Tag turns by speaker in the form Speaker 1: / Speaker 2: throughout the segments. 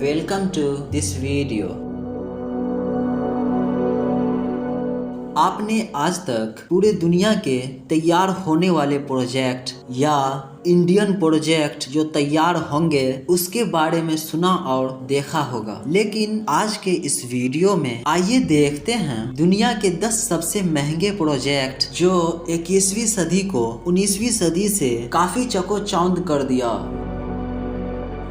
Speaker 1: welcome to this video. आपने आज तक पूरे दुनिया के तैयार होने वाले प्रोजेक्ट या इंडियन प्रोजेक्ट जो तैयार होंगे उसके बारे में सुना और देखा होगा, लेकिन आज के इस वीडियो में आइए देखते हैं दुनिया के 10 सबसे महंगे प्रोजेक्ट जो 21वीं सदी को 19वीं सदी से काफी चकोचौंध कर दिया।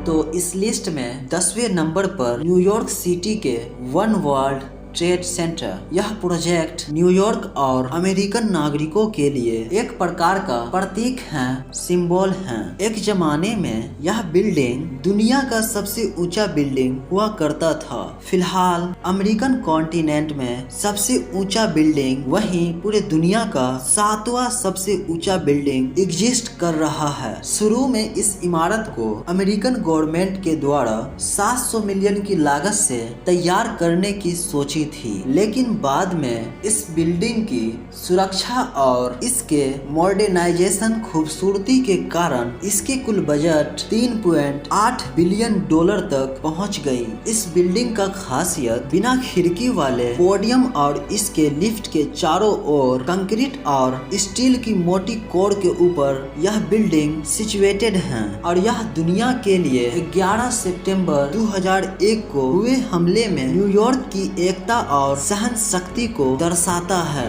Speaker 1: तो इस लिस्ट में 10वें नंबर पर न्यूयॉर्क सिटी के वन वर्ल्ड ट्रेड सेंटर। यह प्रोजेक्ट न्यूयॉर्क और अमेरिकन नागरिकों के लिए एक प्रकार का प्रतीक है, सिंबल है। एक जमाने में यह बिल्डिंग दुनिया का सबसे ऊंचा बिल्डिंग हुआ करता था। फिलहाल अमेरिकन कॉन्टिनेंट में सबसे ऊंचा बिल्डिंग वहीं पूरे दुनिया का 7वां सबसे ऊंचा बिल्डिंग एग्जिस्ट कर रहा है। शुरू में इस इमारत को अमेरिकन गवर्नमेंट के द्वारा 700 मिलियन की लागत से तैयार करने की सोची थी, लेकिन बाद में इस बिल्डिंग की सुरक्षा और इसके मॉडर्नाइजेशन खूबसूरती के कारण इसके कुल बजट 3.8 बिलियन डॉलर तक पहुंच गई। इस बिल्डिंग का खासियत बिना खिड़की वाले पोडियम और इसके लिफ्ट के चारों ओर कंक्रीट और स्टील की मोटी कोर के ऊपर यह बिल्डिंग सिचुएटेड है और यह दुनिया के लिए 11 सितंबर 2001 को हुए हमले में न्यूयॉर्क की एकता और सहन शक्ति को दर्शाता है।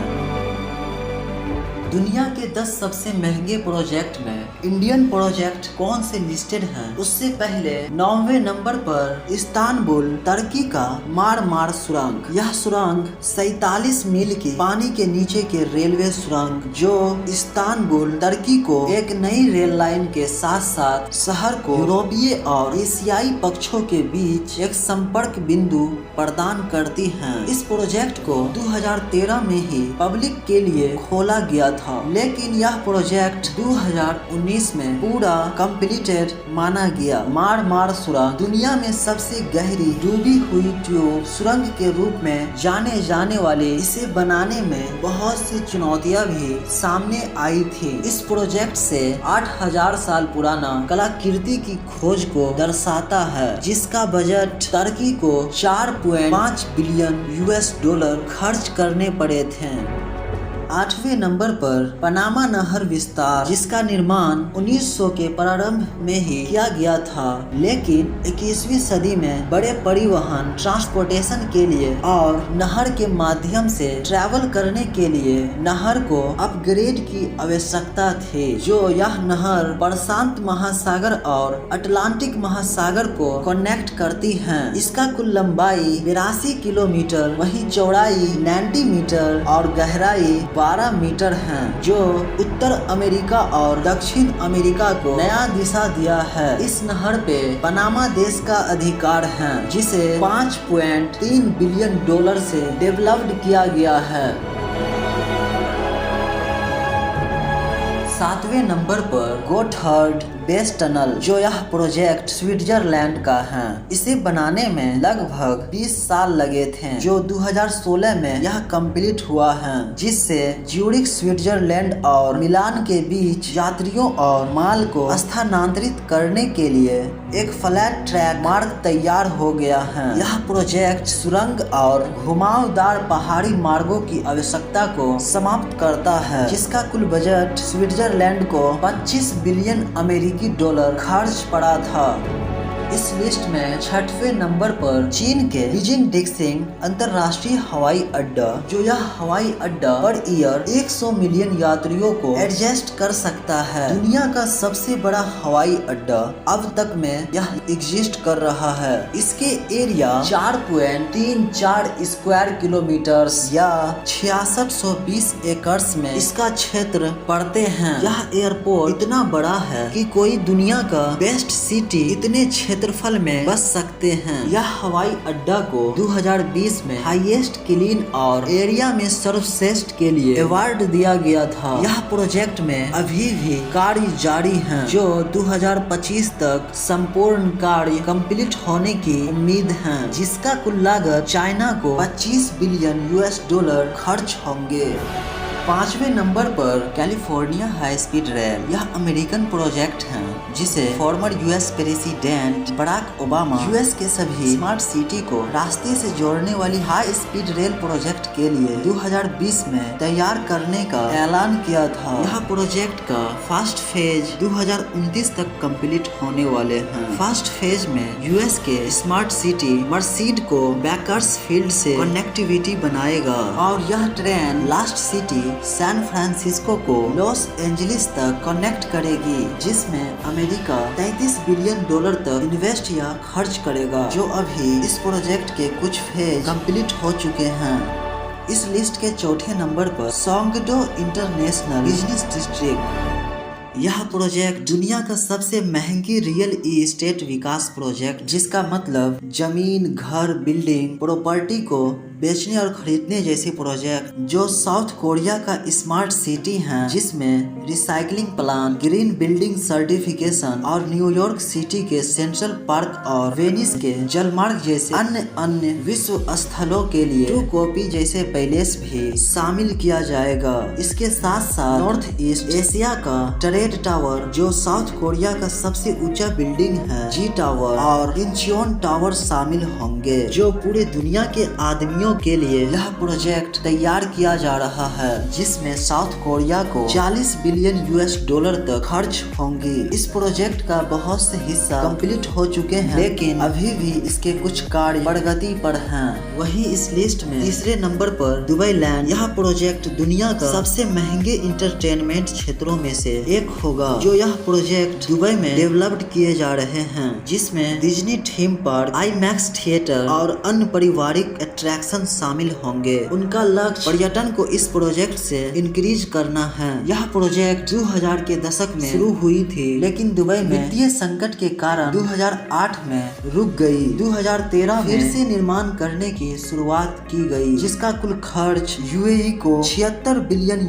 Speaker 1: दुनिया के 10 सबसे महंगे प्रोजेक्ट में इंडियन प्रोजेक्ट कौन से लिस्टेड हैं? उससे पहले 9वें नंबर पर इस्तानबुल तुर्की का मार सुरंग। यह सुरंग 47 मील की पानी के नीचे के रेलवे सुरंग जो इस्तानबुल तुर्की को एक नई रेल लाइन के साथ साथ शहर को यूरोपीय और एशियाई पक्षों के बीच एक संपर्क बिंदु प्रदान करती है। इस प्रोजेक्ट को 2013 में ही पब्लिक के लिए खोला गया था, लेकिन यह प्रोजेक्ट 2019 में पूरा कंप्लीटेड माना गया। मार सुरंग दुनिया में सबसे गहरी डूबी हुई ट्यूब सुरंग के रूप में जाने जाने वाले इसे बनाने में बहुत सी चुनौतियां भी सामने आई थी। इस प्रोजेक्ट से 8000 साल पुराना कलाकृति की खोज को दर्शाता है, जिसका बजट तुर्की को 4.5 बिलियन US डॉलर खर्च करने पड़े थे। 8वें नंबर पर पनामा नहर विस्तार, जिसका निर्माण 1900 के प्रारंभ में ही किया गया था, लेकिन 21वीं सदी में बड़े परिवहन ट्रांसपोर्टेशन के लिए और नहर के माध्यम से ट्रैवल करने के लिए नहर को अपग्रेड की आवश्यकता थी। जो यह नहर प्रशांत महासागर और अटलांटिक महासागर को कनेक्ट करती है। इसका कुल लंबाई 82 किलोमीटर, वही चौड़ाई 90 मीटर और गहराई 12 मीटर हैं, जो उत्तर अमेरिका और दक्षिण अमेरिका को नया दिशा दिया है। इस नहर पे पनामा देश का अधिकार है, जिसे 5.3 बिलियन डॉलर से डेवलप्ड किया गया है। 7वें नंबर पर गोथर्ड बेस टनल, जो यह प्रोजेक्ट स्विट्जरलैंड का है। इसे बनाने में लगभग 20 साल लगे थे, जो 2016 में यह कंप्लीट हुआ है, जिससे ज्यूरिख स्विट्जरलैंड और मिलान के बीच यात्रियों और माल को स्थानांतरित करने के लिए एक फ्लैट ट्रैक मार्ग तैयार हो गया है। यह प्रोजेक्ट सुरंग और घुमावदार पहाड़ी मार्गों की आवश्यकता को समाप्त करता है, जिसका कुल बजट स्विट्जरलैंड को 25 बिलियन अमेरिकी डॉलर खर्च पड़ा था। इस लिस्ट में 6वें नंबर पर चीन के बीजिंग डिक्सिंग अंतरराष्ट्रीय हवाई अड्डा, जो यह हवाई अड्डा पर ईयर 100 मिलियन यात्रियों को एडजस्ट कर सकता है। दुनिया का सबसे बड़ा हवाई अड्डा अब तक में यह एग्जिस्ट कर रहा है। इसके एरिया 4.34 स्क्वायर किलोमीटर या 6620 एकड़ में इसका क्षेत्र पड़ते हैं। यह एयरपोर्ट इतना बड़ा है कि कोई दुनिया का बेस्ट सिटी इतने क्षेत्रफल में बस सकते हैं। यह हवाई अड्डा को 2020 में हाईएस्ट क्लीन और एरिया में सर्वश्रेष्ठ के लिए अवार्ड दिया गया था। यह प्रोजेक्ट में अभी भी कार्य जारी है, जो 2025 तक संपूर्ण कार्य कंप्लीट होने की उम्मीद है, जिसका कुल लागत चाइना को 25 बिलियन US डॉलर खर्च होंगे। 5वें नंबर पर कैलिफोर्निया हाई स्पीड रेल। यह अमेरिकन प्रोजेक्ट है जिसे former US president Barack Obama US के सभी स्मार्ट सिटी को रास्ते से जोड़ने वाली हाई स्पीड रेल प्रोजेक्ट के लिए 2020 में तैयार करने का ऐलान किया था। यह प्रोजेक्ट का फर्स्ट फेज 2029 तक कंप्लीट होने वाले हैं। फर्स्ट फेज में यूएस के स्मार्ट सिटी मर्सीड को बैकर्सफील्ड से कनेक्टिविटी बनाएगा और यह train last city San Francisco को लॉस एंजलिस तक कनेक्ट करेगी, जिसमें अमेरिका $33 बिलियन तक इन्वेस्ट या खर्च करेगा, जो अभी इस प्रोजेक्ट के कुछ फेज कंप्लीट हो चुके हैं। इस लिस्ट के चौथे नंबर पर सोंगडो इंटरनेशनल बिजनेस डिस्ट्रिक्ट। यह प्रोजेक्ट दुनिया का सबसे महंगी रियल एस्टेट विकास प्रोजेक्ट, जिसका मतलब जमीन, घर, बिल्डिंग, प्रॉपर्टी को बेचने और खरीदने जैसे प्रोजेक्ट, जो साउथ कोरिया का स्मार्ट सिटी है, जिसमें recycling plant, green building certification और न्यूयॉर्क सिटी के सेंट्रल पार्क और वेनिस के जलमार्ग जैसे अन्य विश्व स्थलों के लिए ट्रू कॉपी जैसे पैलेस भी शामिल किया जाएगा। इसके साथ साथ नॉर्थ ईस्ट एशिया का ट्रेड टावर, जो साउथ कोरिया का सबसे ऊंचा बिल्डिंग है, जी टावर और इंचियोन टावर शामिल होंगे, जो पूरे दुनिया के आदमियों के लिए यह प्रोजेक्ट तैयार किया जा रहा है, जिसमें साउथ कोरिया को $40 बिलियन तक खर्च होंगी। इस प्रोजेक्ट का बहुत से हिस्सा कंप्लीट हो चुके हैं, लेकिन अभी भी इसके कुछ कार्य प्रगति पर हैं। वहीं इस लिस्ट में तीसरे नंबर पर दुबई लैंड। यह प्रोजेक्ट दुनिया का सबसे महंगे इंटरटेनमेंट क्षेत्रों में से एक होगा, जो यह प्रोजेक्ट दुबई में डेवलप्ड किए जा रहे हैं, जिसमें Disney theme park, IMAX theatre और अन्य पारिवारिक अट्रैक्शन शामिल होंगे। उनका लक्ष्य पर्यटन को इस प्रोजेक्ट से इंक्रीज करना है। यह प्रोजेक्ट 2000 के दशक में शुरू हुई थी, लेकिन दुबई में वित्तीय संकट के कारण 2008 में रुक गई। 2013 में फिर से निर्माण करने की शुरुआत की गई, जिसका कुल खर्च यूएई को $76 बिलियन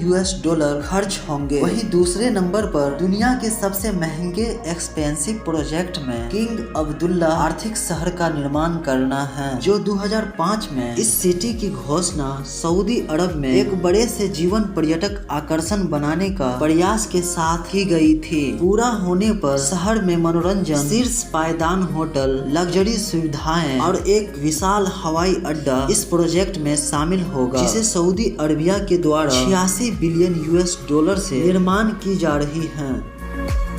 Speaker 1: खर्च होंगे। वहीं दूसरे नंबर पर दुनिया के सबसे महंगे एक्सपेंसिव प्रोजेक्ट में किंग अब्दुल्ला आर्थिक शहर का निर्माण करना है, जो 2005 में इस सिटी की घोषणा सऊदी अरब में एक बड़े से जीवन पर्यटक आकर्षण बनाने का प्रयास के साथ की गई थी। पूरा होने पर शहर में मनोरंजन, शीर्ष पायदान होटल, लग्जरी सुविधाएं और एक विशाल हवाई अड्डा इस प्रोजेक्ट में शामिल होगा, जिसे सऊदी अरबिया के द्वारा $86 बिलियन से निर्माण की जा रही है।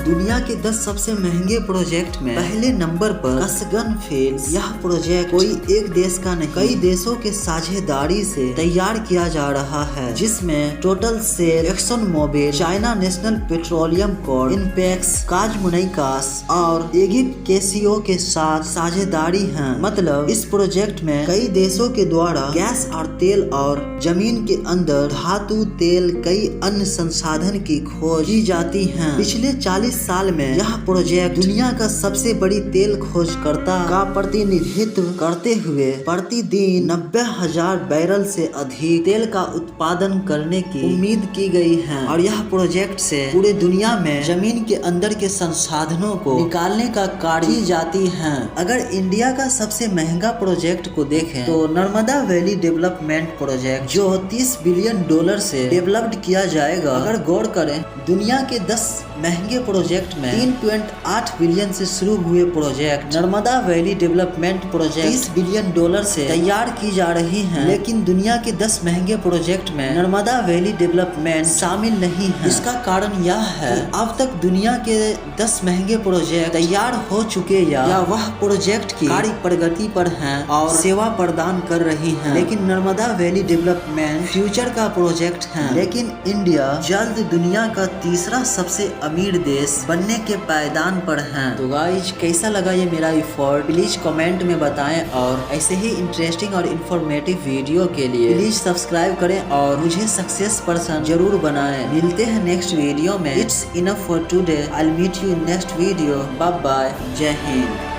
Speaker 1: दुनिया के 10 सबसे महंगे प्रोजेक्ट में पहले नंबर पर कसगन फील्ड्स। यह प्रोजेक्ट कोई एक देश का नहीं, कई देशों के साझेदारी से तैयार किया जा रहा है, जिसमें Total Shell, Exxon Mobil, China National Petroleum Corp, Inpex, KazMunayGas और इजिप्ट केसियो के साथ साझेदारी है। मतलब इस प्रोजेक्ट में कई देशों के द्वारा गैस और तेल और जमीन के अंदर धातु, तेल, कई अन्य संसाधन की खोज की जाती है। पिछले 40 साल में यह प्रोजेक्ट दुनिया का सबसे बड़ी तेल खोजकर्ता का प्रतिनिधित्व करते हुए प्रतिदिन 90,000 बैरल से अधिक तेल का उत्पादन करने की उम्मीद की गई है, और यह प्रोजेक्ट से पूरे दुनिया में जमीन के अंदर के संसाधनों को निकालने का कार्य की जाती है। अगर इंडिया का सबसे महंगा प्रोजेक्ट को देखें तो नर्मदा वैली डेवलपमेंट प्रोजेक्ट, जो $30 बिलियन से डेवलप्ड किया जाएगा। अगर गौर करें, दुनिया के 10 महंगे प्रोजेक्ट में 3.8 बिलियन से शुरू हुए project Narmada valley development project $30 billion से तैयार की जा रही हैं, लेकिन दुनिया के 10 महंगे प्रोजेक्ट में नर्मदा वैली डेवलपमेंट शामिल नहीं है। इसका कारण यह है कि अब तक दुनिया के 10 महंगे प्रोजेक्ट तैयार हो चुके या वह प्रोजेक्ट की कार्य प्रगति पर हैं और सेवा प्रदान कर रही हैं, लेकिन नर्मदा वैली डेवलपमेंट फ्यूचर का प्रोजेक्ट है। लेकिन इंडिया जल्द दुनिया का तीसरा सबसे अमीर देश बनने के पायदान पर हैं। तो गाइज, कैसा लगा ये मेरा एफर्ट, प्लीज कमेंट में बताएं, और ऐसे ही इंटरेस्टिंग और इन्फॉर्मेटिव वीडियो के लिए प्लीज सब्सक्राइब करें और मुझे सक्सेस पर्सन जरूर बनाएं। मिलते हैं नेक्स्ट वीडियो में। It's enough for today. I will meet you in next video. Bye bye. Jai Hind.